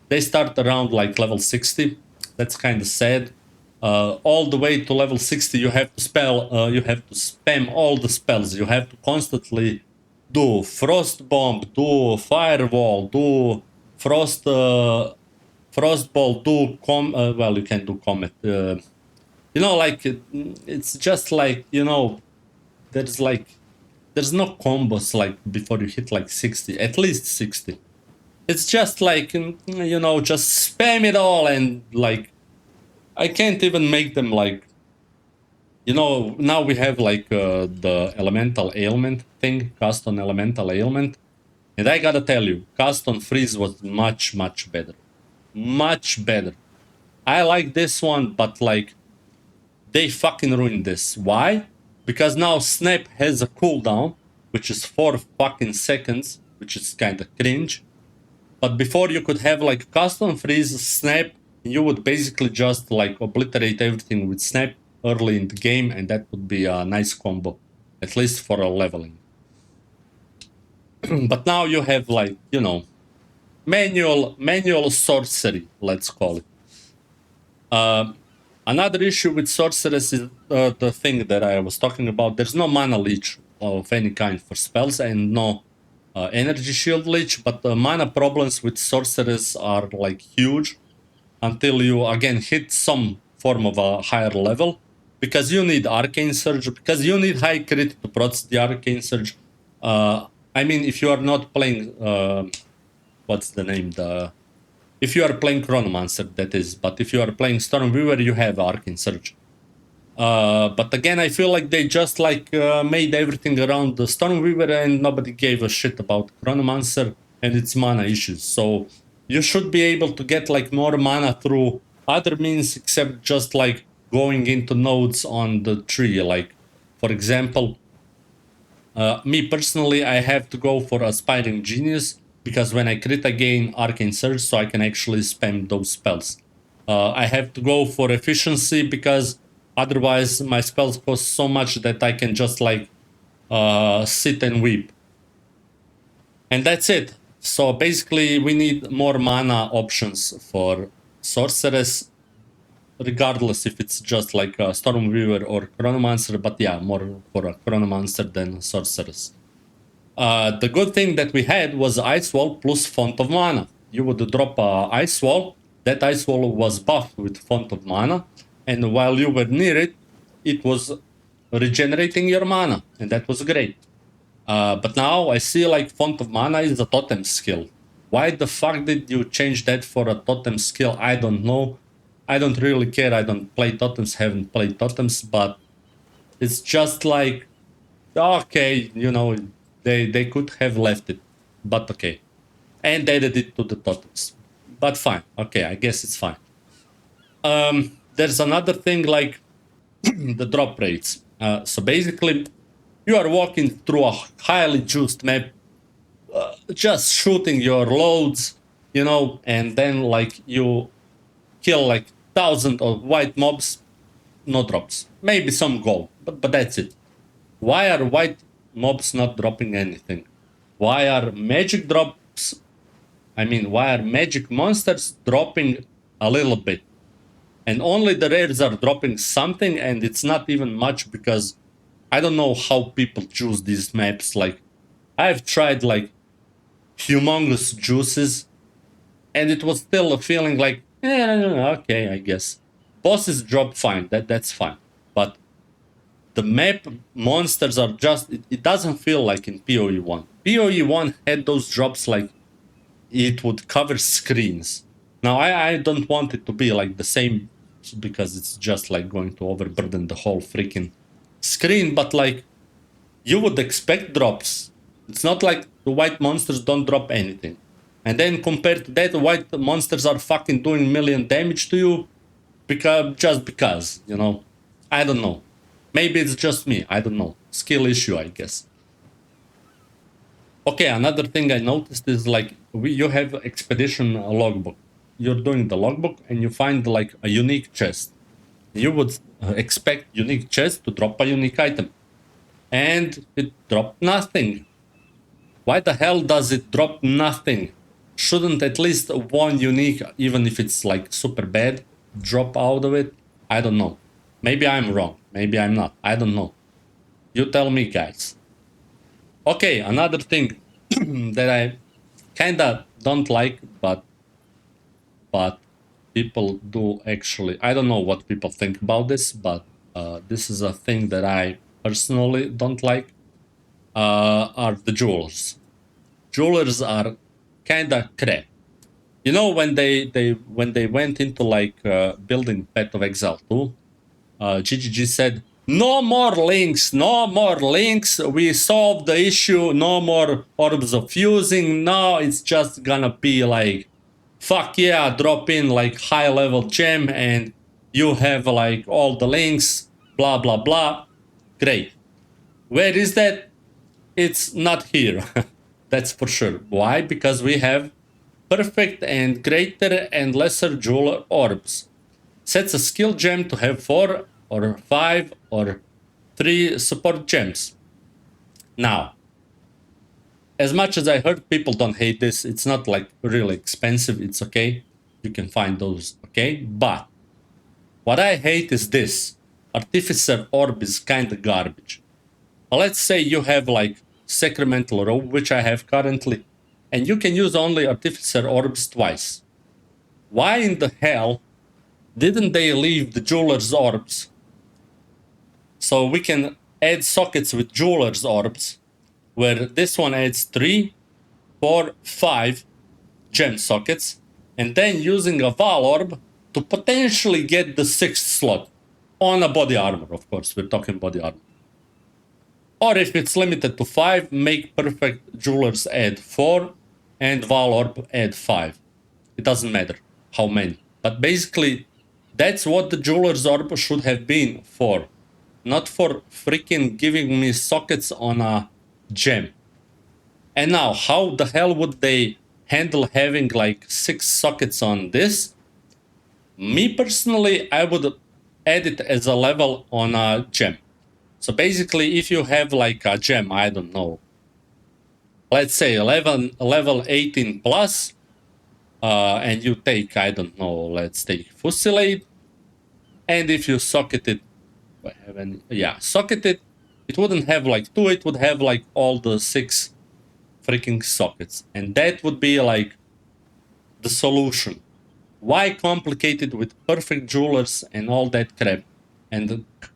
they start around like level 60. That's kind of sad. All the way to level 60, you have to you have to spam all the spells. You have to constantly do frost bomb, do firewall, do frost frostball, do well, you can do comet. You know, like it's just like, you know, there's like there's no combos like before you hit like 60, at least 60. It's just like, you know, just spam it all, and like I can't even make them like, you know, now we have like the elemental ailment thing, cast on elemental ailment, and I gotta tell you, cast on freeze was much better, much better. I like this one, but like they fucking ruined this. Why? Because now Snap has a cooldown, which is 4 fucking seconds, which is kind of cringe. But before you could have like custom freeze, snap, you would basically just like obliterate everything with snap early in the game, and that would be a nice combo, at least for a leveling. But now you have like, you know, manual sorcery, let's call it. Another issue with sorceress is the thing that I was talking about. There's no mana leech of any kind for spells and no energy shield leech, but the mana problems with sorceress are like huge until you again hit some form of a higher level, because you need arcane surge, because you need high crit to process the arcane surge. I mean, if you are not playing, what's the name? If you are playing Chronomancer, that is. But if you are playing Stormweaver, you have Arcane Surge. But again, I feel like they just like made everything around the Stormweaver, and nobody gave a shit about Chronomancer and its mana issues. So you should be able to get like more mana through other means, except just like going into nodes on the tree. Like, for example, me personally, I have to go for Aspiring Genius, because when I crit, I gain Arcane Surge, so I can actually spam those spells. I have to go for Efficiency, because otherwise my spells cost so much that I can just like sit and weep. And that's it. So basically, we need more mana options for Sorceress, regardless if it's just like a Stormweaver or Chronomancer, but yeah, more for a Chronomancer than Sorceress. The good thing that we had was Ice Wall plus Font of Mana. You would drop a Ice Wall. That Ice Wall was buffed with Font of Mana, and while you were near it, it was regenerating your mana, and that was great. But now I see like Font of Mana is a totem skill. Why the fuck did you change that for a totem skill? I don't know. I don't really care. I don't play totems, haven't played totems, but it's just like, okay, you know, they could have left it, but okay. And added it to the totems. But fine. Okay, I guess it's fine. There's another thing like the drop rates. So basically, you are walking through a highly juiced map, just shooting your loads, you know, and then like you kill like thousands of white mobs, no drops. Maybe some gold, but that's it. Why are white mobs not dropping anything? Why are magic drops? I mean, why are magic monsters dropping a little bit? And only the rares are dropping something, and it's not even much, because I don't know how people choose these maps. Like, I've tried like humongous juices, and it was still a feeling like, okay, I guess. Bosses drop fine, that's fine. But the map monsters are just, it doesn't feel like in PoE 1. PoE 1 had those drops like it would cover screens. Now I don't want it to be like the same, because it's just like going to overburden the whole freaking screen, but like you would expect drops. It's not like the white monsters don't drop anything. And then compared to that, the white monsters are fucking doing million damage to you, because just because, you know. I don't know. Maybe it's just me. I don't know. Skill issue, I guess. Okay, another thing I noticed is like you have expedition logbook. You're doing the logbook and you find like a unique chest. You would expect unique chest to drop a unique item, and it dropped nothing. Why the hell does it drop nothing? Shouldn't at least one unique, even if it's like super bad, drop out of it? I don't know. Maybe I'm wrong. Maybe I'm not. I don't know. You tell me, guys. Okay, another thing that I kinda don't like, but people do actually. I don't know what people think about this, but this is a thing that I personally don't like. Are the jewelers? Jewelers are kinda crap. You know, when they went into like building Path of Exile 2, GGG said, no more links, no more links. We solved the issue. No more orbs of fusing. No, it's just gonna be like, fuck yeah, drop in like high level gem and you have like all the links, blah, blah, blah. Great. Where is that? It's not here. That's for sure. Why? Because we have perfect and greater and lesser jeweler orbs. Sets a skill gem to have 4 or 5 or 3 support gems. Now, as much as I heard people don't hate this, it's not like really expensive, it's okay. You can find those, okay? But what I hate is this. Artificer orb is kinda garbage. Let's say you have like Sacramental Robe, which I have currently, and you can use only Artificer orbs twice. Why in the hell didn't they leave the Jeweler's orbs so we can add sockets with Jeweler's orbs, where this one adds 3, 4, 5 gem sockets, and then using a Val orb to potentially get the 6th slot on a body armor, of course, we're talking body armor. Or if it's limited to 5, make perfect jewelers add 4 and Val orb add 5. It doesn't matter how many. But basically, that's what the jeweler's orb should have been for. Not for freaking giving me sockets on a gem. And now, how the hell would they handle having like 6 sockets on this? Me personally, I would add it as a level on a gem. So basically, if you have like a gem, I don't know, let's say level 18 plus, and you take, I don't know, let's take Fusilade, and if you socket it, socket it, it wouldn't have like 2, it would have like all the 6 freaking sockets. And that would be like the solution. Why complicate it with perfect jewelers and all that crap?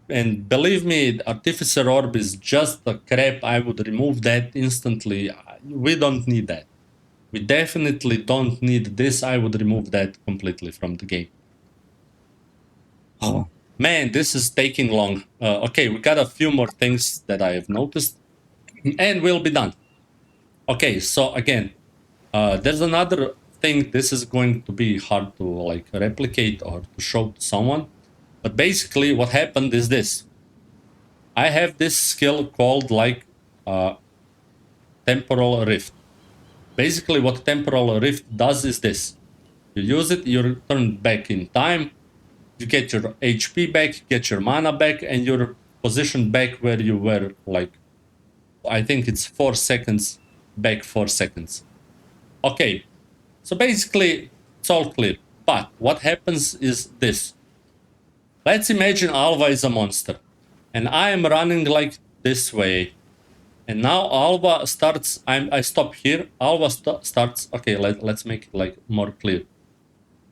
And believe me, Artificer Orb is just a crap. I would remove that instantly. We don't need that. We definitely don't need this. I would remove that completely from the game. Oh, man, this is taking long. Okay, we got a few more things that I have noticed, and we'll be done. Okay, so again, there's another thing. This is going to be hard to like replicate or to show to someone. But basically, what happened is this. I have this skill called like Temporal Rift. Basically, what Temporal Rift does is this. You use it, you return back in time, you get your HP back, get your mana back, and you're positioned back where you were, like, I think it's 4 seconds, back 4 seconds. Okay, so basically, it's all clear. But what happens is this. Let's imagine Alva is a monster, and I am running like this way. And now Alva starts, I stop here, Alva starts, okay, let's make it like more clear.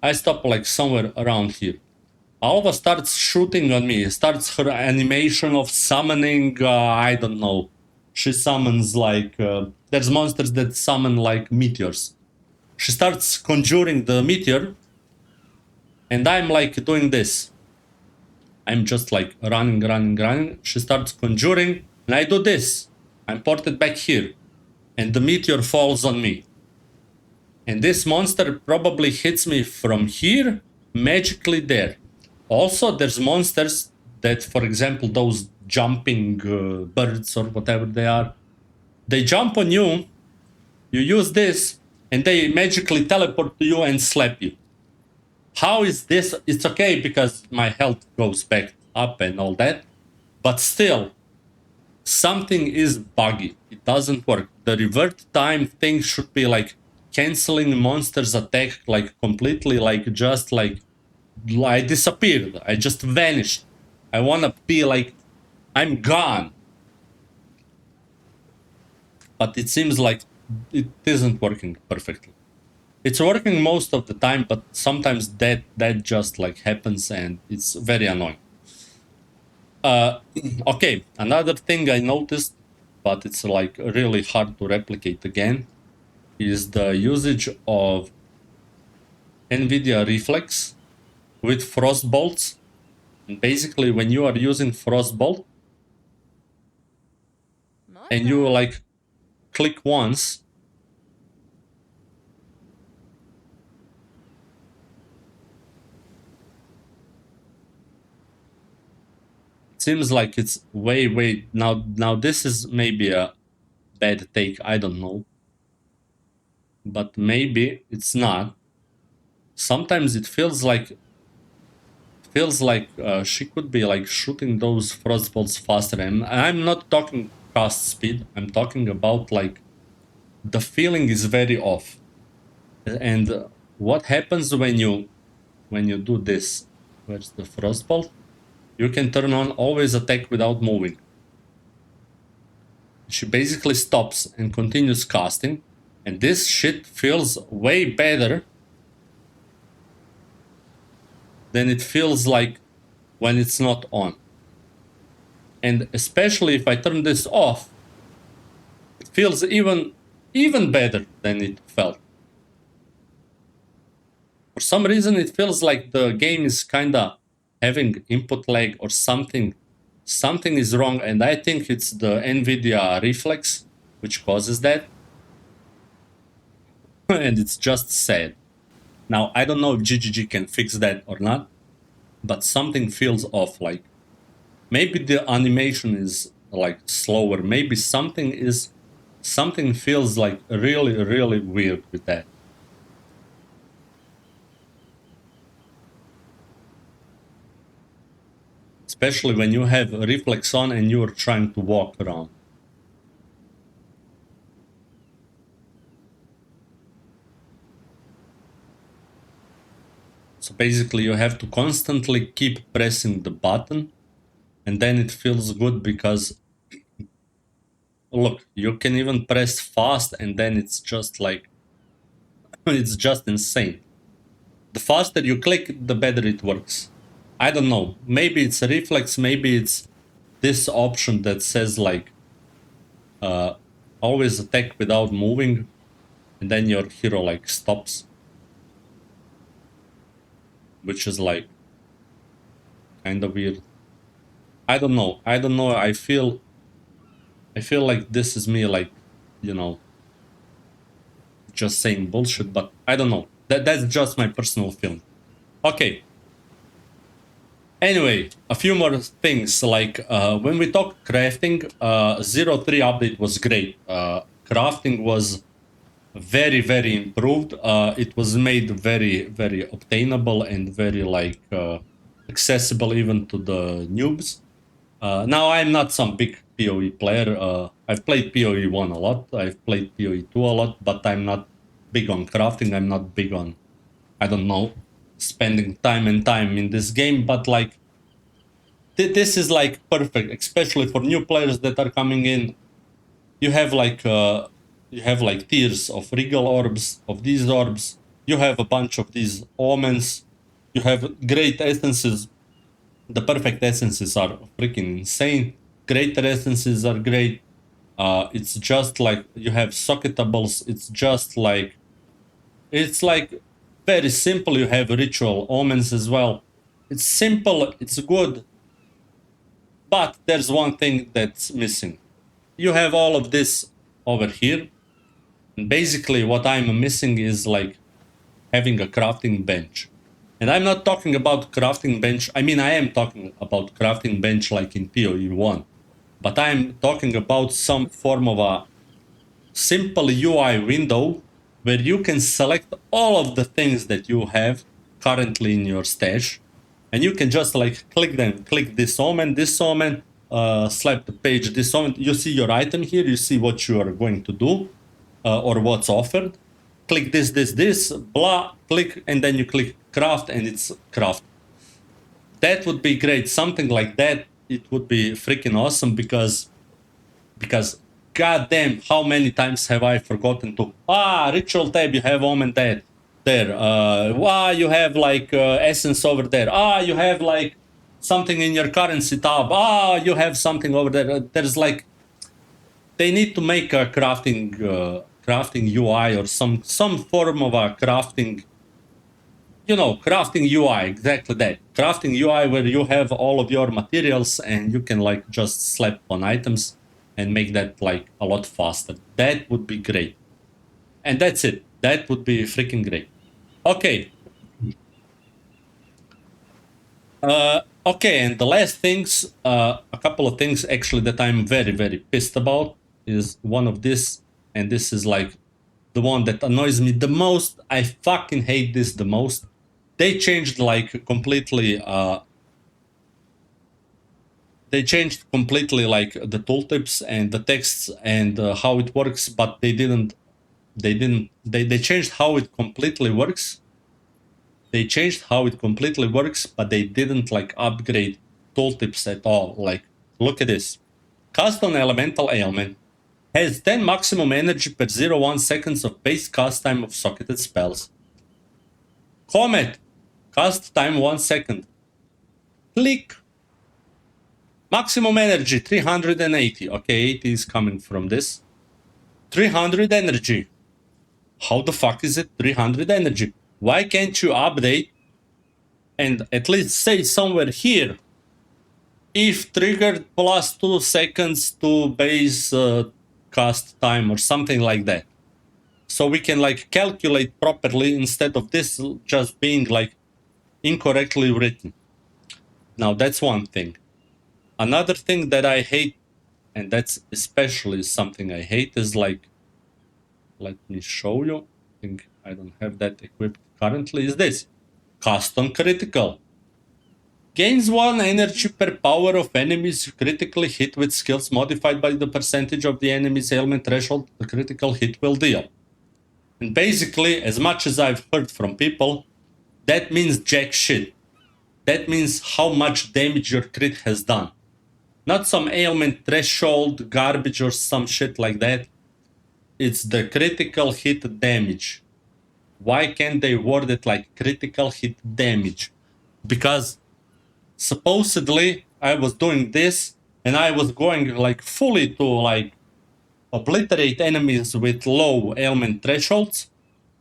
I stop like somewhere around here. Alva starts shooting on me, starts her animation of summoning, I don't know. She summons like, there's monsters that summon like meteors. She starts conjuring the meteor, and I'm like doing this. I'm just like running. She starts conjuring, and I do this. I'm ported back here, and the meteor falls on me. And this monster probably hits me from here, magically there. Also, there's monsters that, for example, those jumping birds or whatever they are, they jump on you, you use this, and they magically teleport to you and slap you. How is this? It's okay because my health goes back up and all that, but still, something is buggy. It doesn't work. The revert time thing should be like canceling monsters attack like completely, like just like I disappeared. I just vanished. I wanna be like I'm gone. But it seems like it isn't working perfectly. It's working most of the time, but sometimes that just like happens and it's very annoying. Okay, another thing I noticed, but it's like really hard to replicate again, is the usage of NVIDIA Reflex with Frostbolts. And basically, when you are using Frostbolt and you like click once, it seems like it's way now. Now this is maybe a bad take. I don't know. but maybe it's not. Sometimes it feels like she could be like shooting those frost bolts faster. And I'm not talking cast speed. I'm talking about like the feeling is very off. And what happens when you do this? Where's the frost bolt? You can turn on always attack without moving. She basically stops and continues casting, and this shit feels way better than it feels like when it's not on. And especially if I turn this off, it feels even better than it felt. For some reason, it feels like the game is kinda having input lag or something. Something is wrong, and I think it's the NVIDIA reflex which causes that. And it's just sad. Now, I don't know if GGG can fix that or not, but something feels off. Like maybe the animation is like slower. Maybe something feels like really weird with that. Especially when you have a reflex on and you're trying to walk around. So basically you have to constantly keep pressing the button, and then it feels good because look, you can even press fast and then it's just like it's just insane. The faster you click, the better it works. I don't know. Maybe it's a reflex, maybe it's this option that says like uh always attack without moving, and then your hero like stops, which is like kind of weird. I don't know. I don't know. I feel like this is me like, you know, just saying bullshit, but I don't know. That's just my personal feeling. Okay. Anyway, a few more things. Like when we talk crafting, 03 update was great. Crafting was very improved. It was made very obtainable and very like accessible even to the noobs. Now I'm not some big PoE player. I've played PoE 1 a lot. I've played PoE 2 a lot, but I'm not big on crafting. I'm not big on, I don't know, spending time and time in this game. But like this is like perfect, especially for new players that are coming in. You have like tiers of regal orbs, of these orbs. You have a bunch of these omens. You have great essences. The perfect essences are freaking insane. Greater essences are great. It's just like you have socketables. It's like very simple. You have ritual omens as well. It's simple. It's good. But there's one thing that's missing. You have all of this over here. And basically, what I'm missing is like having a crafting bench. And I'm not talking about crafting bench. I mean, I am talking about crafting bench like in PoE 1. But I'm talking about some form of a simple UI window where you can select all of the things that you have currently in your stash, and you can just like click them, click this omen, slap the page, this omen. You see your item here, you see what you are going to do, or what's offered. Click this, blah, click, and then you click craft, and it's craft. That would be great. Something like that, it would be freaking awesome because goddamn, how many times have I forgotten to ritual tab? You have omen there. You have like essence over there. You have like something in your currency tab. You have something over there. There's like they need to make a crafting UI or some form of a crafting, crafting UI, exactly that. Crafting UI where you have all of your materials and you can like just slap on items and make that like a lot faster. That would be great. And that's it. That would be freaking great. Okay. Okay, and the last things, a couple of things actually that I'm very pissed about is one of this, and this is like the one that annoys me the most. I fucking hate this the most. They changed like completely they changed completely like the tooltips and the texts and how it works, but they changed how it completely works. They changed how it completely works, but they didn't like upgrade tooltips at all. Like, look at this. Custom elemental ailment has 10 maximum energy per 0.1 seconds of base cast time of socketed spells. Comet, cast time 1 second. Click. Maximum energy 380. Okay, 80 is coming from this. 300 energy. How the fuck is it 300 energy? Why can't you update and at least say somewhere here, if triggered plus 2 seconds to base cast time or something like that? So we can like calculate properly instead of this just being like incorrectly written. Now that's one thing. Another thing that I hate, and that's especially something I hate, is like, let me show you. I think I don't have that equipped currently. Is this custom critical? Gains 1 energy per power of enemies critically hit with skills modified by the percentage of the enemy's ailment threshold the critical hit will deal. And basically, as much as I've heard from people, that means jack shit. That means how much damage your crit has done. Not some ailment threshold garbage or some shit like that. It's the critical hit damage. Why can't they word it like critical hit damage? Because supposedly I was doing this and I was going like fully to like obliterate enemies with low ailment thresholds,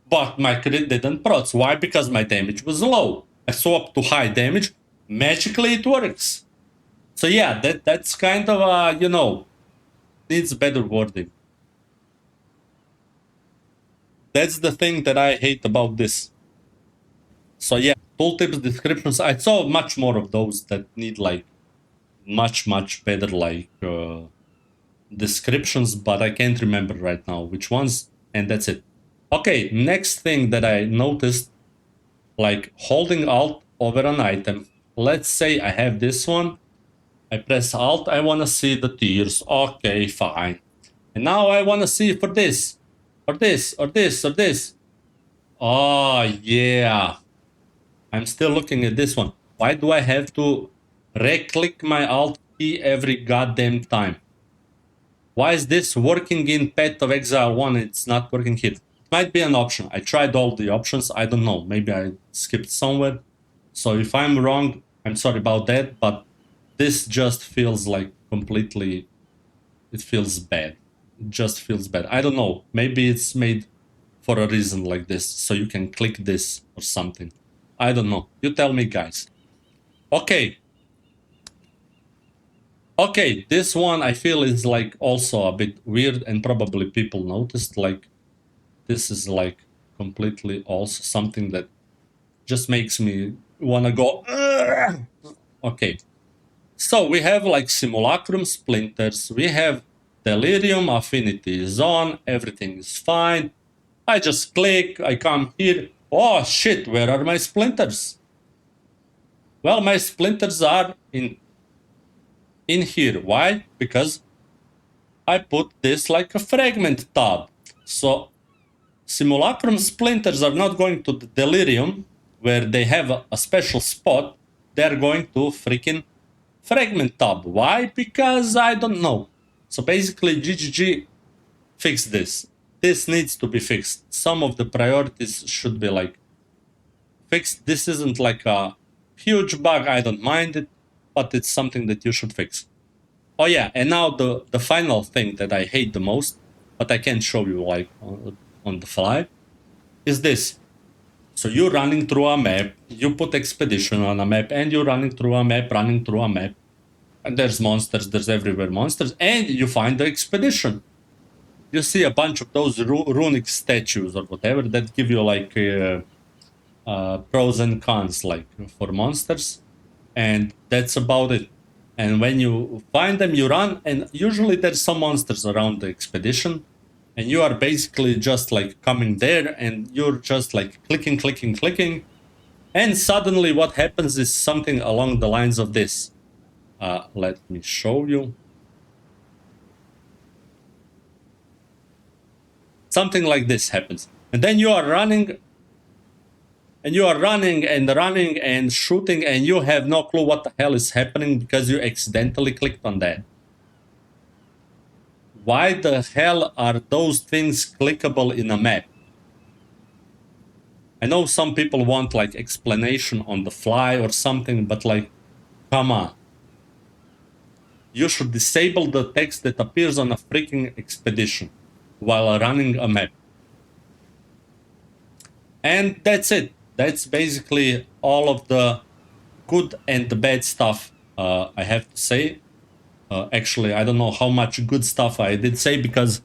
but my crit didn't proc. Why? Because my damage was low. I swap to high damage, magically it works. So yeah, that's kind of needs better wording. That's the thing that I hate about this. So yeah, tooltips, descriptions. I saw much more of those that need like much better like descriptions, but I can't remember right now which ones. And that's it. Okay, next thing that I noticed, like holding Alt over an item. Let's say I have this one. I press Alt. I want to see the tiers. Okay, fine. And now I want to see for this, or this, or this, or this. Oh yeah. I'm still looking at this one. Why do I have to right-click my Alt key every goddamn time? Why is this working in Path of Exile 1? It's not working here. It might be an option. I tried all the options. I don't know. Maybe I skipped somewhere. So if I'm wrong, I'm sorry about that. But this just feels like completely... It feels bad. It just feels bad. I don't know. Maybe it's made for a reason like this. So you can click this or something. I don't know. You tell me, guys. Okay. Okay, this one I feel is like also a bit weird and probably people noticed. Like, this is like completely also something that just makes me wanna go. "Ugh." Okay. So we have like simulacrum splinters. We have delirium affinity zone. Everything is fine. I just click. I come here. Oh shit, where are my splinters? Well, my splinters are in here. Why? Because I put this like a fragment tab. So simulacrum splinters are not going to the delirium where they have a special spot. They're going to freaking fragment tab. Why? Because I don't know. So basically GGG fix this. This needs to be fixed. Some of the priorities should be like fixed. This isn't like a huge bug. I don't mind it, but it's something that you should fix. Oh yeah, and now the final thing that I hate the most, but I can't show you like on the fly, is this. So you're running through a map, you put expedition on a map, and you're running through a map, and there's monsters, there's everywhere monsters, and you find the expedition. You see a bunch of those runic statues or whatever that give you like pros and cons, like for monsters, and that's about it. And when you find them, you run, and usually there's some monsters around the expedition. and you are basically just like coming there and you're just like clicking, and suddenly what happens is something along the lines of this. Let me show you. Something like this happens. And then you are running and shooting, and you have no clue what the hell is happening because you accidentally clicked on that. Why the hell are those things clickable in a map? I know some people want like explanation on the fly or something, but like, come on. You should disable the text that appears on a freaking expedition while running a map. And that's it. That's basically all of the good and the bad stuff I have to say. Actually, I don't know how much good stuff I did say because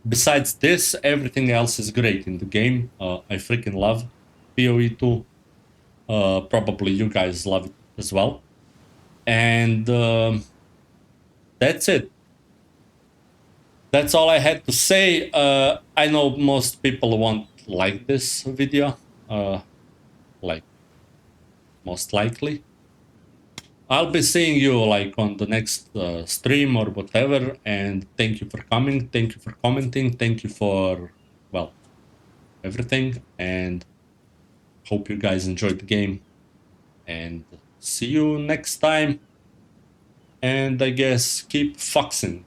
besides this, everything else is great in the game. I freaking love PoE 2. Probably you guys love it as well. And that's it. That's all I had to say. I know most people won't like this video, like most likely. I'll be seeing you like on the next stream or whatever. And thank you for coming. Thank you for commenting. Thank you for, well, everything. And hope you guys enjoyed the game. And see you next time. And I guess keep foxing.